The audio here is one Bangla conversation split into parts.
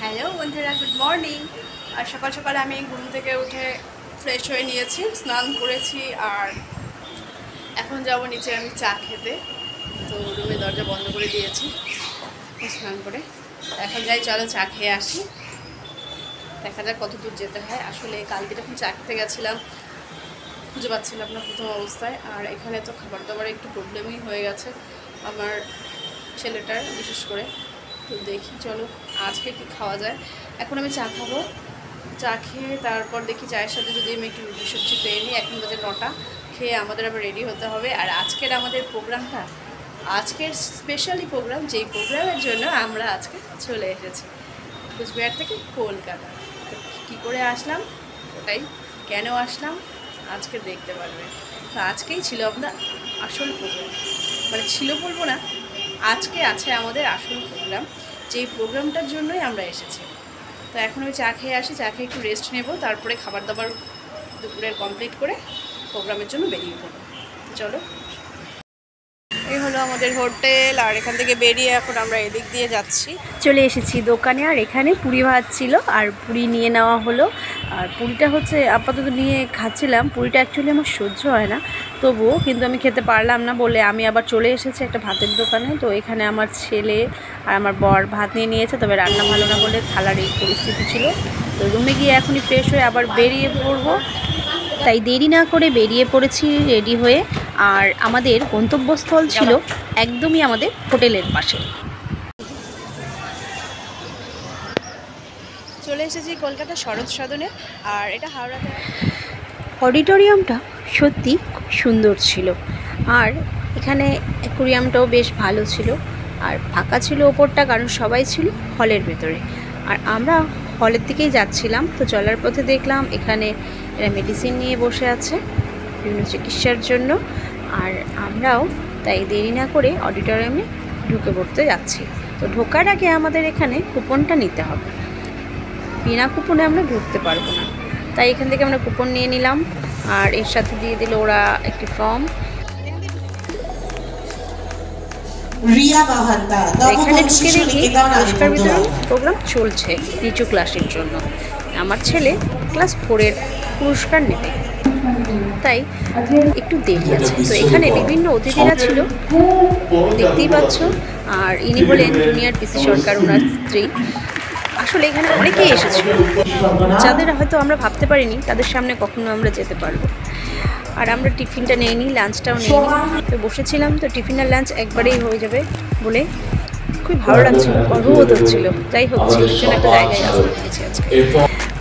হ্যালো বন্ধুরা, গুড মর্নিং। আর সকাল সকাল আমি ঘুম থেকে উঠে ফ্রেশ হয়ে নিয়েছি, স্নান করেছি। আর এখন যাব নিচে আমি চা খেতে। তো রুমে দরজা বন্ধ করে দিয়েছি স্নান করে। এখন যাই, চলো চা খেয়ে আসি। দেখা যাক কত দূর যেতে হয়। আসলে কালকে যখন চা খেতে গেছিলাম খুঁজে পাচ্ছিলাম না প্রথম অবস্থায়। আর এখানে তো খাবার দাবার একটু প্রবলেমই হয়ে গেছে আমার ছেলেটার, বিশেষ করে। তো দেখি চলো আজকে কি খাওয়া যায়। এখন আমি চা খাবো, চা খেয়ে তারপর দেখি চায়ের সাথে যদি আমি একটু রুটি সবজি পেয়ে নিই। এখন বাজে 9টা, খেয়ে আমাদের আবার রেডি হতে হবে। আর আজকের আমাদের প্রোগ্রামটা, আজকের স্পেশালি প্রোগ্রাম, যেই প্রোগ্রামের জন্য আমরা আজকে চলে এসেছি কুচবিহার থেকে কলকাতা। তো কী করে আসলাম, ওটাই কেন আসলাম আজকে দেখতে পারবে। তো আজকেই ছিল আপনার আসল প্রোগ্রাম, মানে ছিল বলবো না, আজকে আছে আমাদের আসল প্রোগ্রাম, যেই প্রোগ্রামটার জন্যই আমরা এসেছি। তো এখন আমি চা খেয়ে আসি, চা খেয়ে একটু রেস্ট নেব, তারপরে খাবার দাবার দুপুরের কমপ্লিট করে প্রোগ্রামের জন্য বেরিয়ে পড়ব। চলো, এই হলো আমাদের হোটেল। আর এখান থেকে বেরিয়ে এখন আমরা এদিক দিয়ে যাচ্ছি। চলে এসেছি দোকানে। আর এখানে পুরি ভাত ছিল, আর পুরি নিয়ে নেওয়া হলো। আর পুরিটা হচ্ছে আপাতত নিয়ে খাচ্ছিলাম। পুরিটা অ্যাকচুয়ালি আমার সহ্য হয় না, তবুও কিন্তু আমি খেতে পারলাম না বলে আমি আবার চলে এসেছি একটা ভাতের দোকানে। তো এখানে আমার ছেলে আর আমার বর ভাত নিয়ে নিয়েছে, তবে রান্না ভালো না বলে থালার এই পরিস্থিতি ছিল। তো রুমে গিয়ে এখনই ফ্রেশ হয়ে আবার বেরিয়ে পড়বো। তাই দেরি না করে বেরিয়ে পড়েছি রেডি হয়ে। আর আমাদের গন্তব্যস্থল ছিল একদমই আমাদের হোটেলের পাশে। চলে এসেছি কলকাতা শরৎ সদনে। আর এটা হাওড়াতে। অডিটোরিয়ামটা সত্যি খুব সুন্দর ছিল। আর এখানে অ্যাকোয়ারিয়ামটাও বেশ ভালো ছিল। আর ফাঁকা ছিল ওপরটা, কারণ সবাই ছিল হলের ভেতরে। আর আমরা হলের দিকেই যাচ্ছিলাম। তো চলার পথে দেখলাম এখানে এরা মেডিসিন নিয়ে বসে আছে বিভিন্ন চিকিৎসার জন্য। আর আমরাও তাই দেরি না করে অডিটোরিয়ামে ঢুকে পড়তে যাচ্ছি। তো ঢোকার আগে আমাদের এখানে কুপনটা নিতে হবে, বিনা কুপনে আমরা ঢুকতে পারবো না। তাই এখান থেকে আমরা কুপন নিয়ে নিলাম। আর এর সাথে দিয়ে দিল ওরা একটি ফর্ম। এখানে ঢুকে দেখি পুরস্কার বিতরণ প্রোগ্রাম চলছে নিচু ক্লাসের জন্য। আমার ছেলে ক্লাস 4-এর পুরস্কার নেবে, তাই একটু দেরি আছে। তো এখানে বিভিন্ন অতিথিরা ছিল, দেখতেই পাচ্ছ। আর ইনি হলেন জুনিয়র পিসি সরকার, ওনার স্ত্রী। আসলে এখানে অনেকেই এসেছিল যাদের হয়তো আমরা ভাবতে পারিনি তাদের সামনে কখনো আমরা যেতে পারবো। আর আমরা টিফিনটা নিয়ে নিই, লাঞ্চটাও নিয়ে নিই। তো বসেছিলাম, তো টিফিন আর লাঞ্চ একবারেই হয়ে যাবে বলে খুবই ভালো লাগছিল, গর্ববোধ হচ্ছিল। যাই হোক, ছেলের জন্য একটা জায়গায় আসতে পেরেছি আজকে।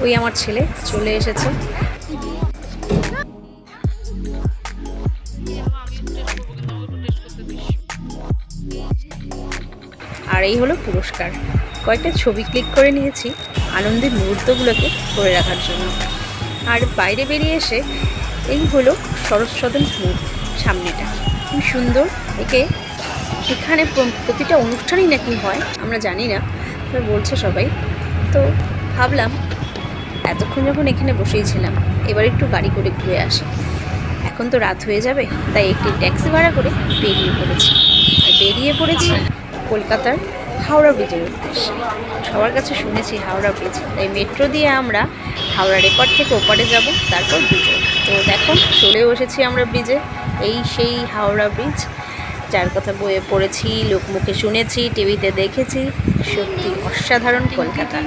ওই আমার ছেলে চলে এসেছে। আর এই হলো পুরস্কার। কয়েকটা ছবি ক্লিক করে নিয়েছি আনন্দের মুহূর্তগুলোকে ধরে রাখার জন্য। আর বাইরে বেরিয়ে এসে এই হলো শরৎ সদন সামনেটা, খুব সুন্দর। এখানে প্রতিটা অনুষ্ঠানই নাকি হয়, আমরা জানি না, তো বলছে সবাই। তো ভাবলাম এতক্ষণ যখন এখানে বসেই ছিলাম, এবার একটু গাড়ি করে ঘুরে আসি। এখন তো রাত হয়ে যাবে, তাই একটি ট্যাক্সি ভাড়া করে বেরিয়ে পড়েছি কলকাতার হাওড়া ব্রিজের উদ্দেশ্যে। সবার কাছে শুনেছি হাওড়া ব্রিজ, তাই মেট্রো দিয়ে আমরা হাওড়ার এপার থেকে ওপারে যাব, তারপর ব্রিজে। তো দেখো চলেও এসেছি আমরা ব্রিজে। এই সেই হাওড়া ব্রিজ, যার কথা বইয়ে পড়েছি, লোকমুখে শুনেছি, টিভিতে দেখেছি। সত্যি অসাধারণ কলকাতা।